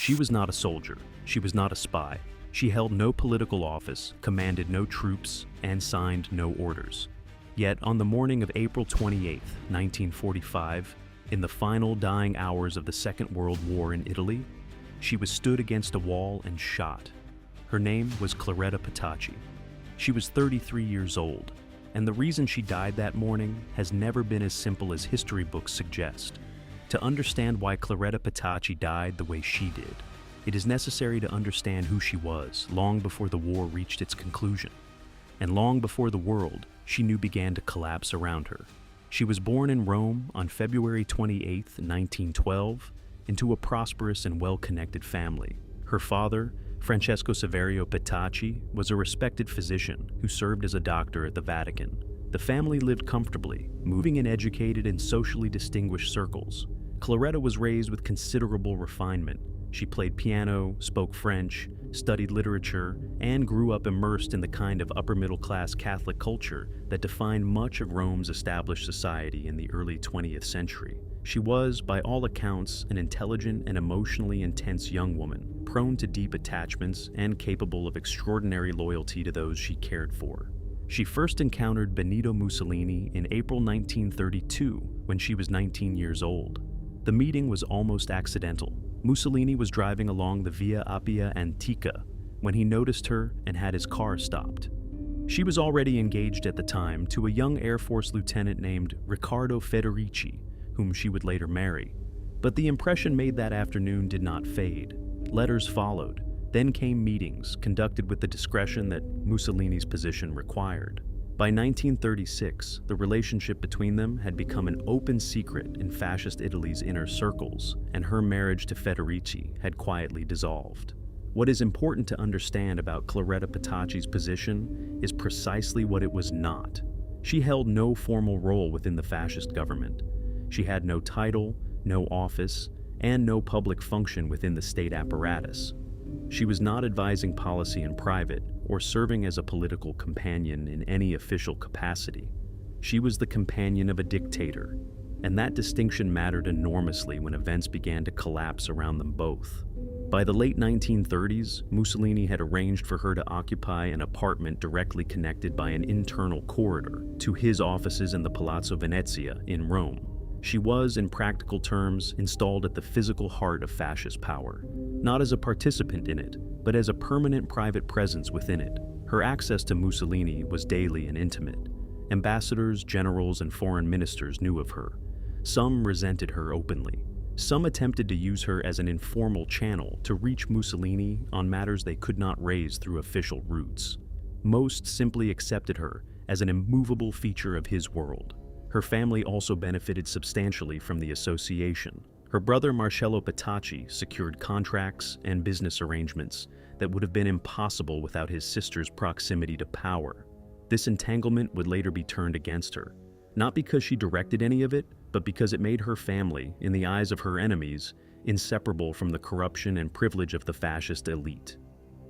She was not a soldier. She was not a spy. She held no political office, commanded no troops, and signed no orders. Yet, on the morning of April 28, 1945, in the final dying hours of the Second World War in Italy, she was stood against a wall and shot. Her name was Claretta Petacci. She was 33 years old, and the reason she died that morning has never been as simple as history books suggest. To understand why Claretta Petacci died the way she did, it is necessary to understand who she was long before the war reached its conclusion, and long before the world she knew began to collapse around her. She was born in Rome on February 28, 1912, into a prosperous and well-connected family. Her father, Francesco Saverio Petacci, was a respected physician who served as a doctor at the Vatican. The family lived comfortably, moving in educated and socially distinguished circles. Claretta was raised with considerable refinement. She played piano, spoke French, studied literature, and grew up immersed in the kind of upper-middle-class Catholic culture that defined much of Rome's established society in the early 20th century. She was, by all accounts, an intelligent and emotionally intense young woman, prone to deep attachments and capable of extraordinary loyalty to those she cared for. She first encountered Benito Mussolini in April 1932 when she was 19 years old. The meeting was almost accidental. Mussolini was driving along the Via Appia Antica when he noticed her and had his car stopped. She was already engaged at the time to a young Air Force lieutenant named Riccardo Federici, whom she would later marry. But the impression made that afternoon did not fade. Letters followed. Then came meetings, conducted with the discretion that Mussolini's position required. By 1936, the relationship between them had become an open secret in fascist Italy's inner circles, and her marriage to Federici had quietly dissolved. What is important to understand about Claretta Petacci's position is precisely what it was not. She held no formal role within the fascist government. She had no title, no office, and no public function within the state apparatus. She was not advising policy in private or serving as a political companion in any official capacity. She was the companion of a dictator, and that distinction mattered enormously when events began to collapse around them both. By the late 1930s, Mussolini had arranged for her to occupy an apartment directly connected by an internal corridor to his offices in the Palazzo Venezia in Rome. She was, in practical terms, installed at the physical heart of fascist power, not as a participant in it, but as a permanent private presence within it. Her access to Mussolini was daily and intimate. Ambassadors, generals, and foreign ministers knew of her. Some resented her openly. Some attempted to use her as an informal channel to reach Mussolini on matters they could not raise through official routes. Most simply accepted her as an immovable feature of his world. Her family also benefited substantially from the association. Her brother Marcello Petacci secured contracts and business arrangements that would have been impossible without his sister's proximity to power. This entanglement would later be turned against her, not because she directed any of it, but because it made her family, in the eyes of her enemies, inseparable from the corruption and privilege of the fascist elite.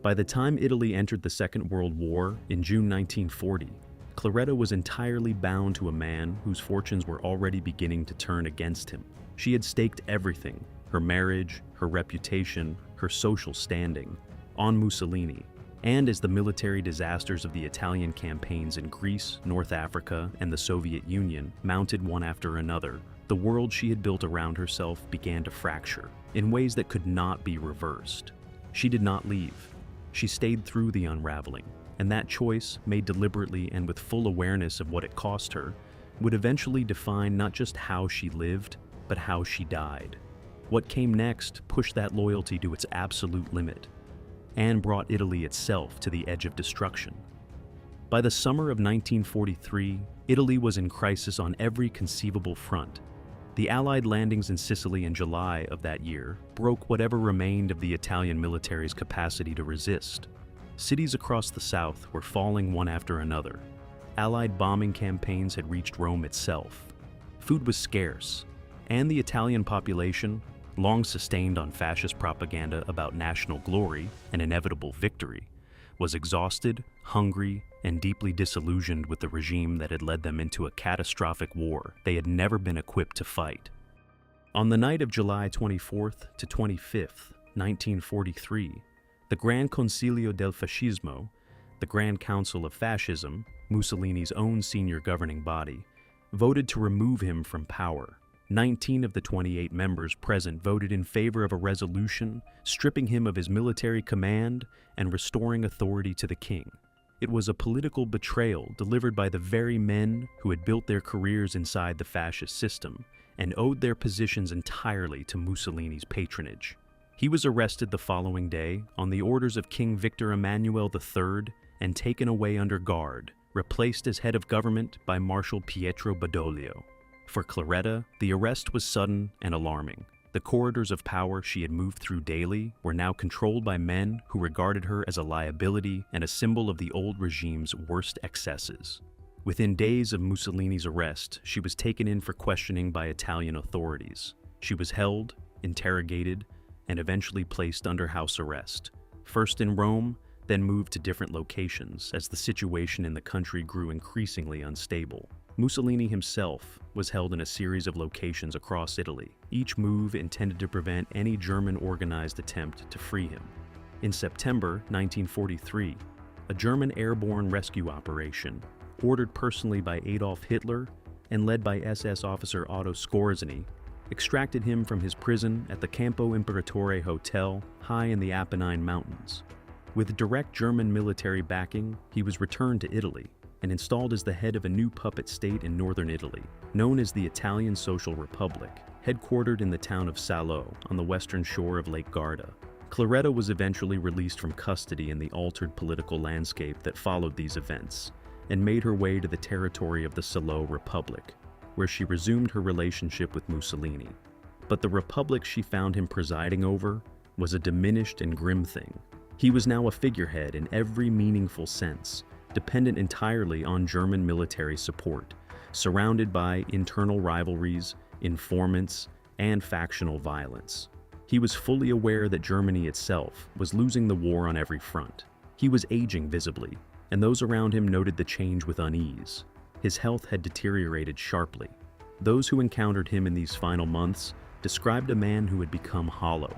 By the time Italy entered the Second World War in June 1940, Claretta was entirely bound to a man whose fortunes were already beginning to turn against him. She had staked everything, her marriage, her reputation, her social standing, on Mussolini. And as the military disasters of the Italian campaigns in Greece, North Africa, and the Soviet Union mounted one after another, the world she had built around herself began to fracture in ways that could not be reversed. She did not leave. She stayed through the unraveling, and that choice, made deliberately and with full awareness of what it cost her, would eventually define not just how she lived, but how she died. What came next pushed that loyalty to its absolute limit, and brought Italy itself to the edge of destruction. By the summer of 1943, Italy was in crisis on every conceivable front. The Allied landings in Sicily in July of that year broke whatever remained of the Italian military's capacity to resist. Cities across the south were falling one after another. Allied bombing campaigns had reached Rome itself. Food was scarce, and the Italian population, long sustained on fascist propaganda about national glory and inevitable victory, was exhausted, hungry, and deeply disillusioned with the regime that had led them into a catastrophic war they had never been equipped to fight. On the night of July 24th to 25th, 1943, the Gran Consiglio del Fascismo, the Grand Council of Fascism, Mussolini's own senior governing body, voted to remove him from power. 19 of the 28 members present voted in favor of a resolution stripping him of his military command and restoring authority to the king. It was a political betrayal delivered by the very men who had built their careers inside the fascist system and owed their positions entirely to Mussolini's patronage. He was arrested the following day on the orders of King Victor Emmanuel III and taken away under guard, replaced as head of government by Marshal Pietro Badoglio. For Claretta, the arrest was sudden and alarming. The corridors of power she had moved through daily were now controlled by men who regarded her as a liability and a symbol of the old regime's worst excesses. Within days of Mussolini's arrest, she was taken in for questioning by Italian authorities. She was held, interrogated, and eventually placed under house arrest, first in Rome, then moved to different locations as the situation in the country grew increasingly unstable. Mussolini himself was held in a series of locations across Italy, each move intended to prevent any German organized attempt to free him. In September 1943, a German airborne rescue operation, ordered personally by Adolf Hitler and led by SS officer Otto Skorzeny, extracted him from his prison at the Campo Imperatore Hotel high in the Apennine Mountains. With direct German military backing, he was returned to Italy and installed as the head of a new puppet state in northern Italy, known as the Italian Social Republic, headquartered in the town of Salo on the western shore of Lake Garda. Claretta was eventually released from custody in the altered political landscape that followed these events, and made her way to the territory of the Salo Republic, where she resumed her relationship with Mussolini. But the republic she found him presiding over was a diminished and grim thing. He was now a figurehead in every meaningful sense, dependent entirely on German military support, surrounded by internal rivalries, informants, and factional violence. He was fully aware that Germany itself was losing the war on every front. He was aging visibly, and those around him noted the change with unease. His health had deteriorated sharply. Those who encountered him in these final months described a man who had become hollow,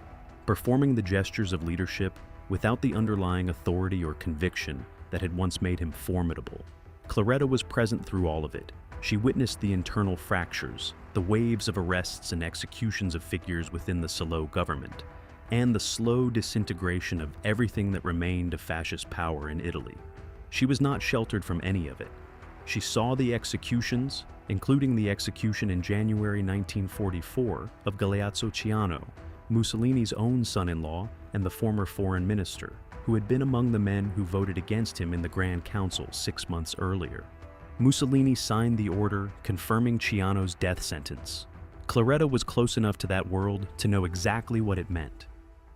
performing the gestures of leadership without the underlying authority or conviction that had once made him formidable. Claretta was present through all of it. She witnessed the internal fractures, the waves of arrests and executions of figures within the Salo government, and the slow disintegration of everything that remained of fascist power in Italy. She was not sheltered from any of it. She saw the executions, including the execution in January 1944 of Galeazzo Ciano, Mussolini's own son-in-law and the former foreign minister, who had been among the men who voted against him in the Grand Council 6 months earlier. Mussolini signed the order confirming Ciano's death sentence. Claretta was close enough to that world to know exactly what it meant.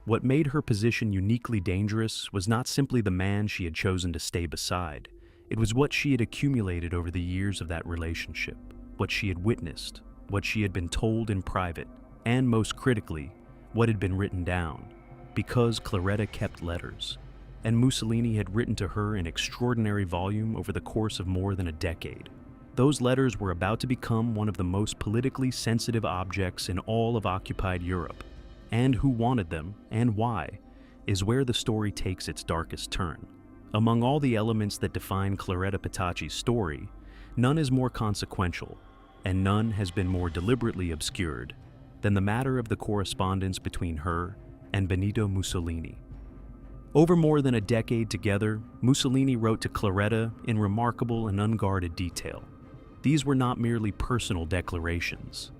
What made her position uniquely dangerous was not simply the man she had chosen to stay beside. It was what she had accumulated over the years of that relationship, what she had witnessed, what she had been told in private, and most critically, what had been written down. Because Claretta kept letters, and Mussolini had written to her in extraordinary volume over the course of more than a decade. Those letters were about to become one of the most politically sensitive objects in all of occupied Europe. And who wanted them, and why, is where the story takes its darkest turn. Among all the elements that define Claretta Petacci's story, none is more consequential, and none has been more deliberately obscured than the matter of the correspondence between her and Benito Mussolini. Over more than a decade together, Mussolini wrote to Claretta in remarkable and unguarded detail. These were not merely personal declarations.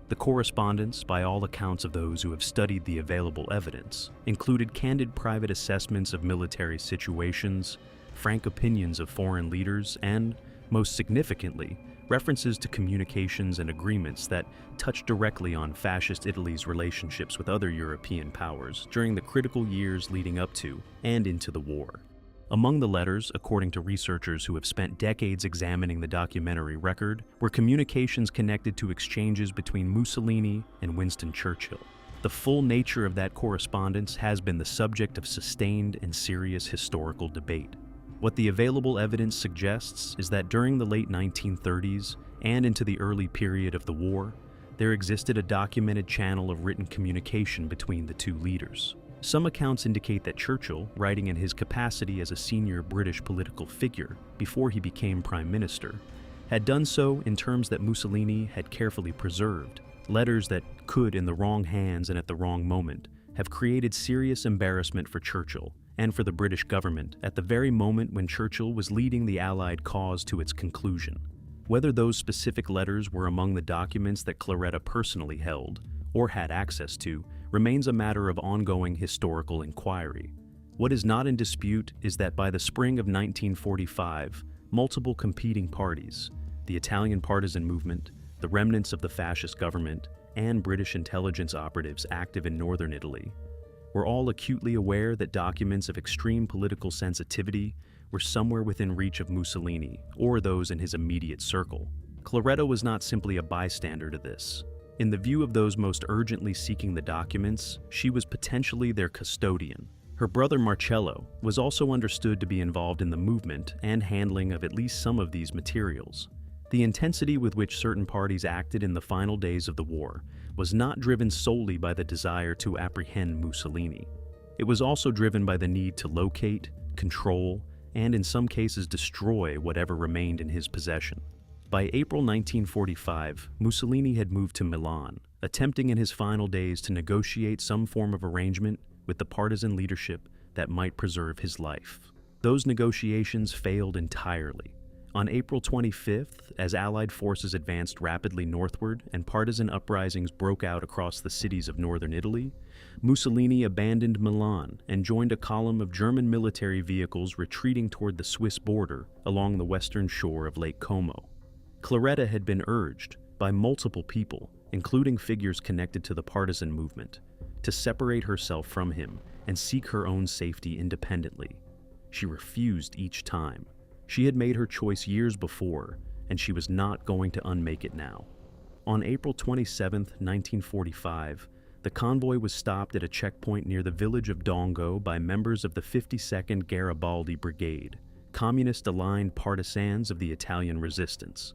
The correspondence, by all accounts of those who have studied the available evidence, included candid private assessments of military situations, frank opinions of foreign leaders, and, most significantly, references to communications and agreements that touched directly on Fascist Italy's relationships with other European powers during the critical years leading up to and into the war. Among the letters, according to researchers who have spent decades examining the documentary record, were communications connected to exchanges between Mussolini and Winston Churchill. The full nature of that correspondence has been the subject of sustained and serious historical debate. What the available evidence suggests is that during the late 1930s and into the early period of the war, there existed a documented channel of written communication between the two leaders. Some accounts indicate that Churchill, writing in his capacity as a senior British political figure before he became Prime Minister, had done so in terms that Mussolini had carefully preserved, letters that could, in the wrong hands and at the wrong moment, have created serious embarrassment for Churchill and for the British government at the very moment when Churchill was leading the Allied cause to its conclusion. Whether those specific letters were among the documents that Claretta personally held or had access to remains a matter of ongoing historical inquiry. What is not in dispute is that by the spring of 1945, multiple competing parties, the Italian partisan movement, the remnants of the fascist government, and British intelligence operatives active in northern Italy, were all acutely aware that documents of extreme political sensitivity were somewhere within reach of Mussolini or those in his immediate circle. Claretta was not simply a bystander to this. In the view of those most urgently seeking the documents, she was potentially their custodian. Her brother Marcello was also understood to be involved in the movement and handling of at least some of these materials. The intensity with which certain parties acted in the final days of the war was not driven solely by the desire to apprehend Mussolini. It was also driven by the need to locate, control, and in some cases destroy whatever remained in his possession. By April 1945, Mussolini had moved to Milan, attempting in his final days to negotiate some form of arrangement with the partisan leadership that might preserve his life. Those negotiations failed entirely. On April 25th, as Allied forces advanced rapidly northward and partisan uprisings broke out across the cities of northern Italy, Mussolini abandoned Milan and joined a column of German military vehicles retreating toward the Swiss border along the western shore of Lake Como. Claretta had been urged by multiple people, including figures connected to the partisan movement, to separate herself from him and seek her own safety independently. She refused each time. She had made her choice years before, and she was not going to unmake it now. On April 27, 1945, the convoy was stopped at a checkpoint near the village of Dongo by members of the 52nd Garibaldi Brigade, communist-aligned partisans of the Italian resistance.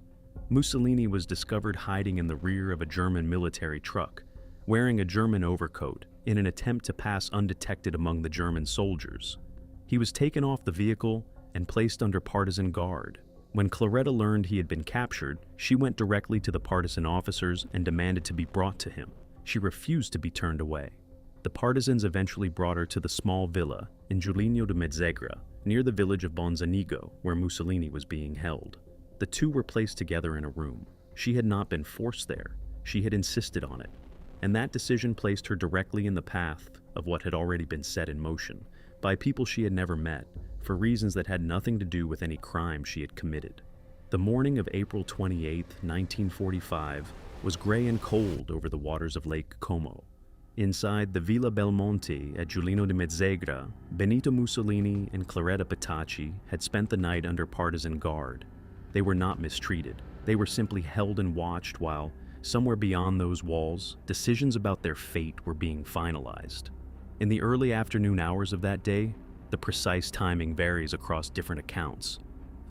Mussolini was discovered hiding in the rear of a German military truck, wearing a German overcoat in an attempt to pass undetected among the German soldiers. He was taken off the vehicle and placed under partisan guard. When Claretta learned he had been captured, she went directly to the partisan officers and demanded to be brought to him. She refused to be turned away. The partisans eventually brought her to the small villa in Giuliano de Mezzegra, near the village of Bonzanigo, where Mussolini was being held. The two were placed together in a room. She had not been forced there. She had insisted on it. And that decision placed her directly in the path of what had already been set in motion by people she had never met, for reasons that had nothing to do with any crime she had committed. The morning of April 28, 1945, was gray and cold over the waters of Lake Como. Inside the Villa Belmonte at Giuliano de Mezzegra, Benito Mussolini and Claretta Petacci had spent the night under partisan guard. They were not mistreated. They were simply held and watched while, somewhere beyond those walls, decisions about their fate were being finalized. In the early afternoon hours of that day, the precise timing varies across different accounts.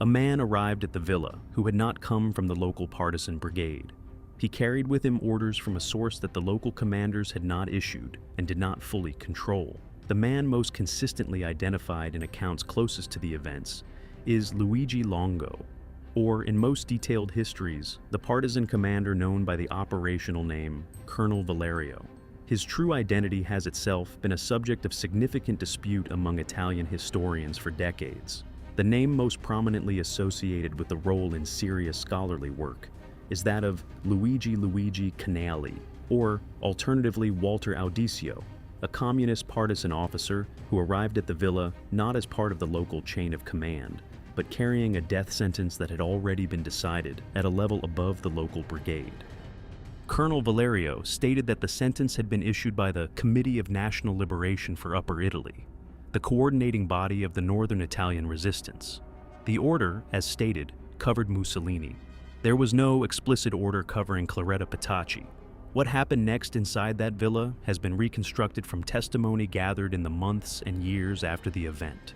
A man arrived at the villa who had not come from the local partisan brigade. He carried with him orders from a source that the local commanders had not issued and did not fully control. The man most consistently identified in accounts closest to the events is Luigi Longo, or in most detailed histories, the partisan commander known by the operational name Colonel Valerio. His true identity has itself been a subject of significant dispute among Italian historians for decades. The name most prominently associated with the role in serious scholarly work is that of Luigi Canali, or alternatively Walter Audicio, a communist partisan officer who arrived at the villa not as part of the local chain of command, but carrying a death sentence that had already been decided at a level above the local brigade. Colonel Valerio stated that the sentence had been issued by the Committee of National Liberation for Upper Italy, the coordinating body of the northern Italian resistance. The order, as stated, covered Mussolini. There was no explicit order covering Claretta Petacci. What happened next inside that villa has been reconstructed from testimony gathered in the months and years after the event.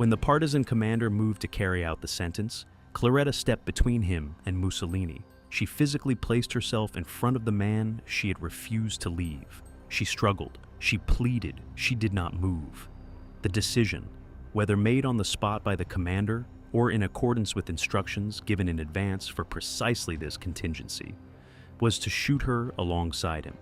When the partisan commander moved to carry out the sentence, Claretta stepped between him and Mussolini. She physically placed herself in front of the man she had refused to leave. She struggled, she pleaded, she did not move. The decision, whether made on the spot by the commander or in accordance with instructions given in advance for precisely this contingency, was to shoot her alongside him.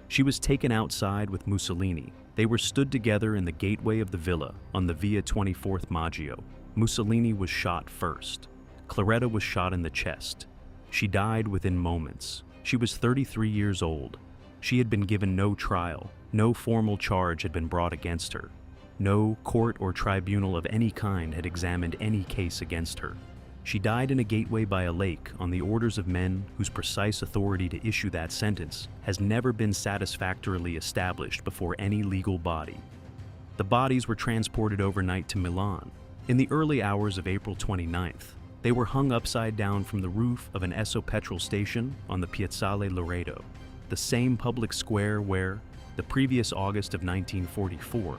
She was taken outside with Mussolini. They were stood together in the gateway of the villa on the Via 24th Maggio. Mussolini was shot first. Claretta was shot in the chest. She died within moments. She was 33 years old. She had been given no trial. No formal charge had been brought against her. No court or tribunal of any kind had examined any case against her. She died in a gateway by a lake on the orders of men whose precise authority to issue that sentence has never been satisfactorily established before any legal body. The bodies were transported overnight to Milan. In the early hours of April 29th, they were hung upside down from the roof of an Esso petrol station on the Piazzale Loreto, the same public square where, the previous August of 1944,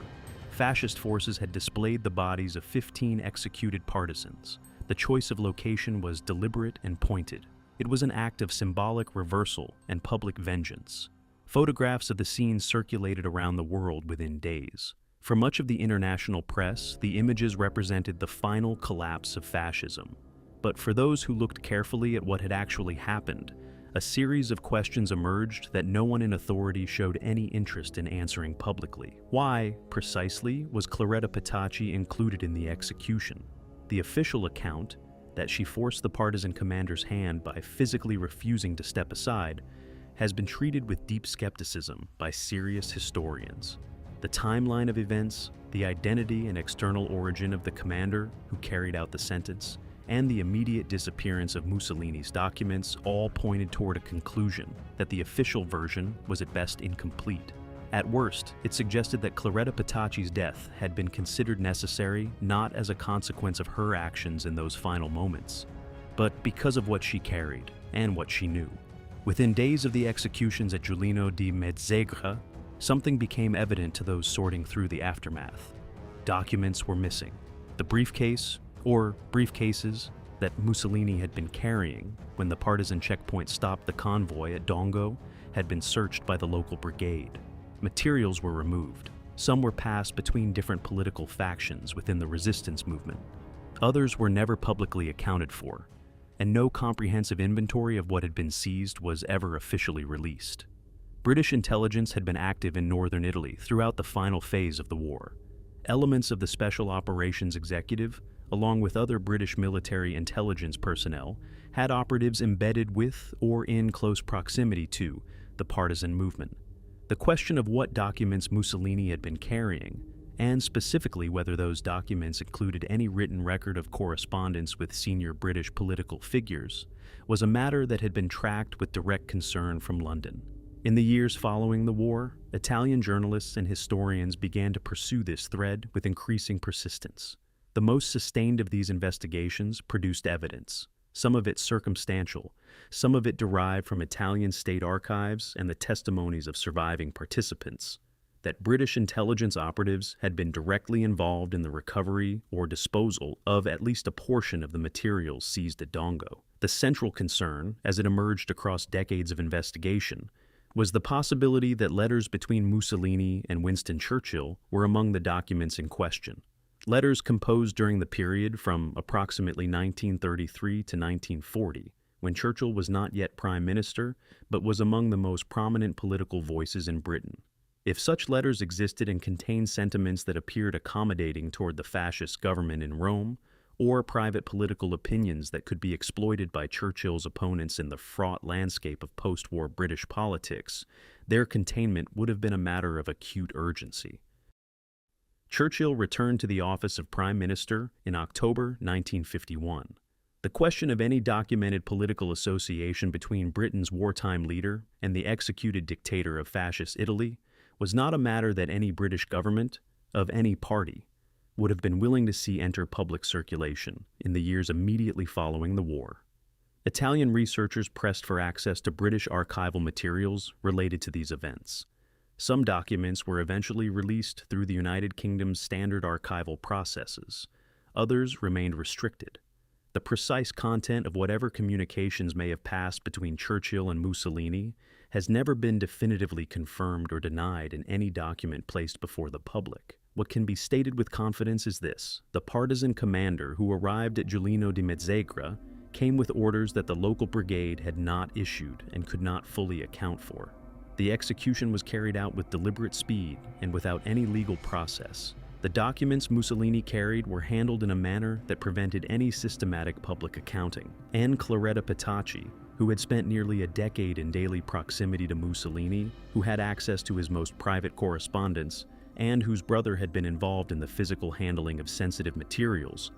fascist forces had displayed the bodies of 15 executed partisans. The choice of location was deliberate and pointed. It was an act of symbolic reversal and public vengeance. Photographs of the scene circulated around the world within days. For much of the international press, the images represented the final collapse of fascism. But for those who looked carefully at what had actually happened, a series of questions emerged that no one in authority showed any interest in answering publicly. Why, precisely, was Claretta Petacci included in the execution? The official account, that she forced the partisan commander's hand by physically refusing to step aside, has been treated with deep skepticism by serious historians. The timeline of events, the identity and external origin of the commander who carried out the sentence, and the immediate disappearance of Mussolini's documents all pointed toward a conclusion that the official version was at best incomplete. At worst, it suggested that Claretta Petacci's death had been considered necessary not as a consequence of her actions in those final moments, but because of what she carried and what she knew. Within days of the executions at Giuliano di Mezzegre, something became evident to those sorting through the aftermath. Documents were missing. The briefcase, or briefcases, that Mussolini had been carrying when the partisan checkpoint stopped the convoy at Dongo had been searched by the local brigade. Materials were removed. Some were passed between different political factions within the resistance movement. Others were never publicly accounted for, and no comprehensive inventory of what had been seized was ever officially released. British intelligence had been active in northern Italy throughout the final phase of the war. Elements of the Special Operations Executive, along with other British military intelligence personnel, had operatives embedded with or in close proximity to the partisan movement. The question of what documents Mussolini had been carrying, and specifically whether those documents included any written record of correspondence with senior British political figures, was a matter that had been tracked with direct concern from London. In the years following the war, Italian journalists and historians began to pursue this thread with increasing persistence. The most sustained of these investigations produced evidence, some of it circumstantial, some of it derived from Italian state archives and the testimonies of surviving participants, that British intelligence operatives had been directly involved in the recovery or disposal of at least a portion of the materials seized at Dongo. The central concern, as it emerged across decades of investigation, was the possibility that letters between Mussolini and Winston Churchill were among the documents in question. Letters composed during the period from approximately 1933 to 1940, when Churchill was not yet Prime Minister, but was among the most prominent political voices in Britain. If such letters existed and contained sentiments that appeared accommodating toward the fascist government in Rome, or private political opinions that could be exploited by Churchill's opponents in the fraught landscape of post-war British politics, their containment would have been a matter of acute urgency. Churchill returned to the office of Prime Minister in October 1951. The question of any documented political association between Britain's wartime leader and the executed dictator of fascist Italy was not a matter that any British government, of any party, would have been willing to see enter public circulation in the years immediately following the war. Italian researchers pressed for access to British archival materials related to these events. Some documents were eventually released through the United Kingdom's standard archival processes. Others remained restricted. The precise content of whatever communications may have passed between Churchill and Mussolini has never been definitively confirmed or denied in any document placed before the public. What can be stated with confidence is this: the partisan commander who arrived at Giuliano di Mezzegra came with orders that the local brigade had not issued and could not fully account for. The execution was carried out with deliberate speed and without any legal process. The documents Mussolini carried were handled in a manner that prevented any systematic public accounting. And Claretta Petacci, who had spent nearly a decade in daily proximity to Mussolini, who had access to his most private correspondence, and whose brother had been involved in the physical handling of sensitive materials,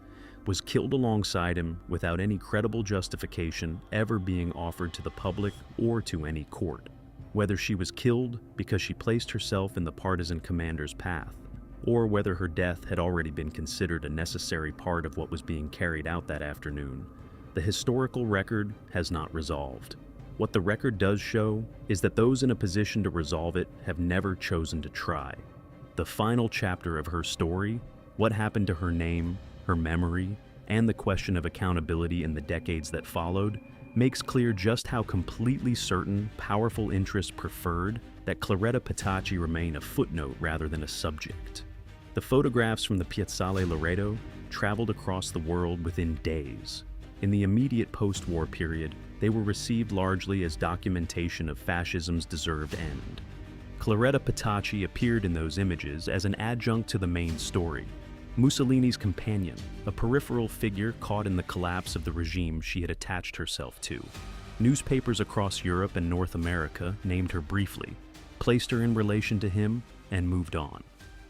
was killed alongside him without any credible justification ever being offered to the public or to any court. Whether she was killed because she placed herself in the partisan commander's path, or whether her death had already been considered a necessary part of what was being carried out that afternoon, the historical record has not resolved. What the record does show is that those in a position to resolve it have never chosen to try. The final chapter of her story, what happened to her name, her memory, and the question of accountability in the decades that followed, makes clear just how completely certain powerful interests preferred that Claretta Petacci remain a footnote rather than a subject. The photographs from the Piazzale Loreto traveled across the world within days. In the immediate post-war period, they were received largely as documentation of fascism's deserved end. Claretta Petacci appeared in those images as an adjunct to the main story, Mussolini's companion, a peripheral figure caught in the collapse of the regime she had attached herself to. Newspapers across Europe and North America named her briefly, placed her in relation to him, and moved on.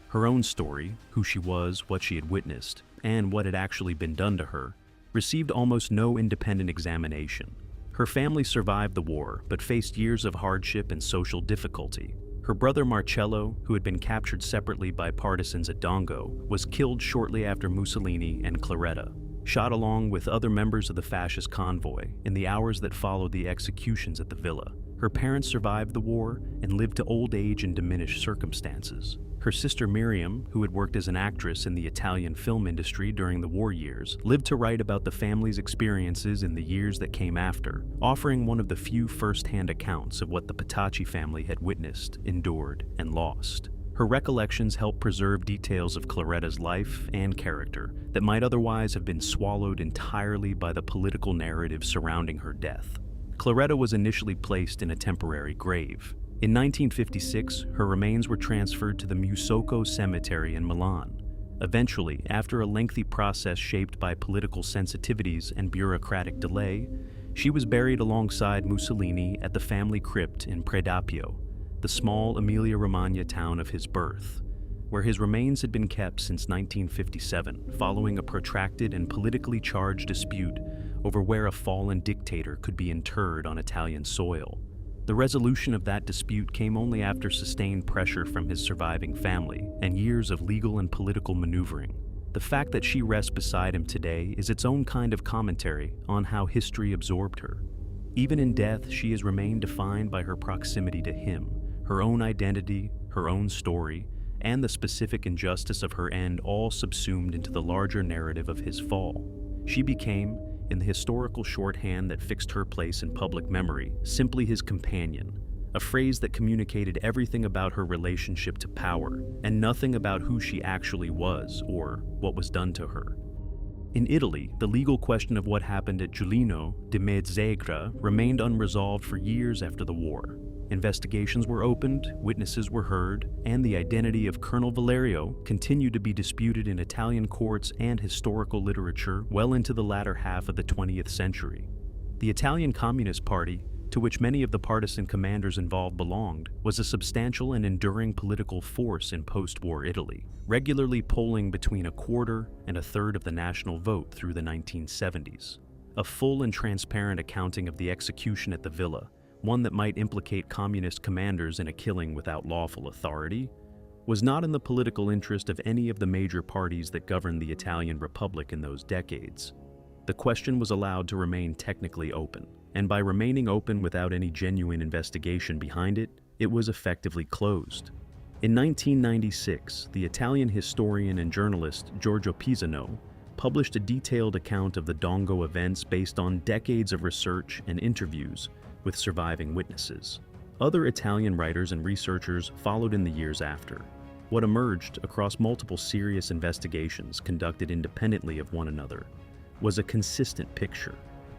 Her own story, who she was, what she had witnessed, and what had actually been done to her, received almost no independent examination. Her family survived the war, but faced years of hardship and social difficulty. Her brother Marcello, who had been captured separately by partisans at Dongo, was killed shortly after Mussolini and Claretta, shot along with other members of the fascist convoy in the hours that followed the executions at the villa. Her parents survived the war and lived to old age in diminished circumstances. Her sister Miriam, who had worked as an actress in the Italian film industry during the war years, lived to write about the family's experiences in the years that came after, offering one of the few first-hand accounts of what the Petacci family had witnessed, endured, and lost. Her recollections help preserve details of Claretta's life and character that might otherwise have been swallowed entirely by the political narrative surrounding her death. Claretta was initially placed in a temporary grave. In 1956, her remains were transferred to the Musocco Cemetery in Milan. Eventually, after a lengthy process shaped by political sensitivities and bureaucratic delay, she was buried alongside Mussolini at the family crypt in Predappio, the small Emilia-Romagna town of his birth, where his remains had been kept since 1957, following a protracted and politically charged dispute over where a fallen dictator could be interred on Italian soil. The resolution of that dispute came only after sustained pressure from his surviving family and years of legal and political maneuvering. The fact that she rests beside him today is its own kind of commentary on how history absorbed her. Even in death, she has remained defined by her proximity to him, her own identity, her own story, and the specific injustice of her end, all subsumed into the larger narrative of his fall. She became, in the historical shorthand that fixed her place in public memory, simply his companion, a phrase that communicated everything about her relationship to power and nothing about who she actually was or what was done to her. In Italy, the legal question of what happened at Giuliano di Mezzegra remained unresolved for years after the war. Investigations were opened, witnesses were heard, and the identity of Colonel Valerio continued to be disputed in Italian courts and historical literature well into the latter half of the 20th century. The Italian Communist Party, to which many of the partisan commanders involved belonged, was a substantial and enduring political force in post-war Italy, regularly polling between a quarter and a third of the national vote through the 1970s. A full and transparent accounting of the execution at the villa, one that might implicate communist commanders in a killing without lawful authority, was not in the political interest of any of the major parties that governed the Italian Republic in those decades. The question was allowed to remain technically open, and by remaining open without any genuine investigation behind it, it was effectively closed. In 1996, the Italian historian and journalist Giorgio Pisano published a detailed account of the Dongo events based on decades of research and interviews with surviving witnesses. Other Italian writers and researchers followed in the years after. What emerged across multiple serious investigations conducted independently of one another was a consistent picture,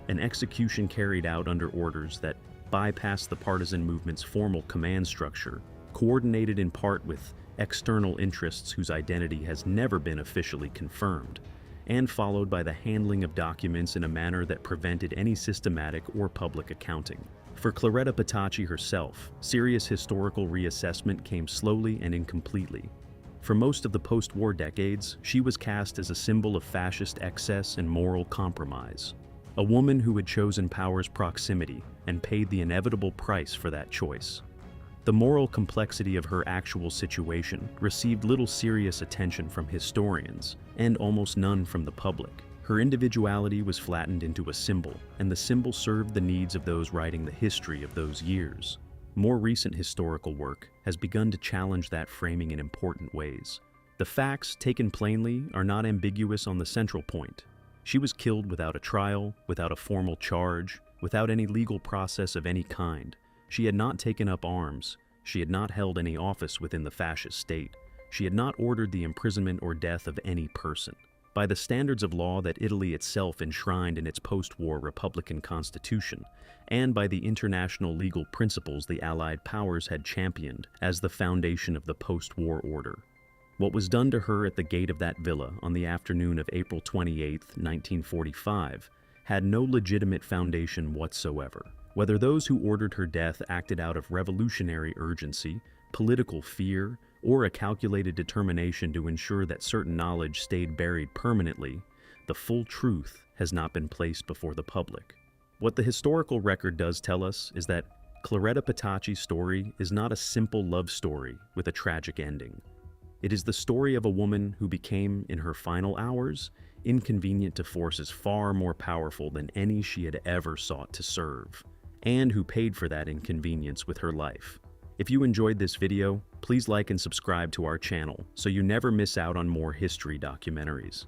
an execution carried out under orders that bypassed the partisan movement's formal command structure, coordinated in part with external interests whose identity has never been officially confirmed, and followed by the handling of documents in a manner that prevented any systematic or public accounting. For Claretta Petacci herself, serious historical reassessment came slowly and incompletely. For most of the post-war decades, she was cast as a symbol of fascist excess and moral compromise. A woman who had chosen power's proximity and paid the inevitable price for that choice. The moral complexity of her actual situation received little serious attention from historians, and almost none from the public. Her individuality was flattened into a symbol, and the symbol served the needs of those writing the history of those years. More recent historical work has begun to challenge that framing in important ways. The facts, taken plainly, are not ambiguous on the central point. She was killed without a trial, without a formal charge, without any legal process of any kind. She had not taken up arms. She had not held any office within the fascist state. She had not ordered the imprisonment or death of any person. By the standards of law that Italy itself enshrined in its post-war republican constitution, and by the international legal principles the Allied powers had championed as the foundation of the post-war order. What was done to her at the gate of that villa on the afternoon of April 28, 1945, had no legitimate foundation whatsoever. Whether those who ordered her death acted out of revolutionary urgency, political fear, or a calculated determination to ensure that certain knowledge stayed buried permanently, the full truth has not been placed before the public. What the historical record does tell us is that Claretta Petacci's story is not a simple love story with a tragic ending. It is the story of a woman who became, in her final hours, inconvenient to forces far more powerful than any she had ever sought to serve, and who paid for that inconvenience with her life. If you enjoyed this video, please like and subscribe to our channel so you never miss out on more history documentaries.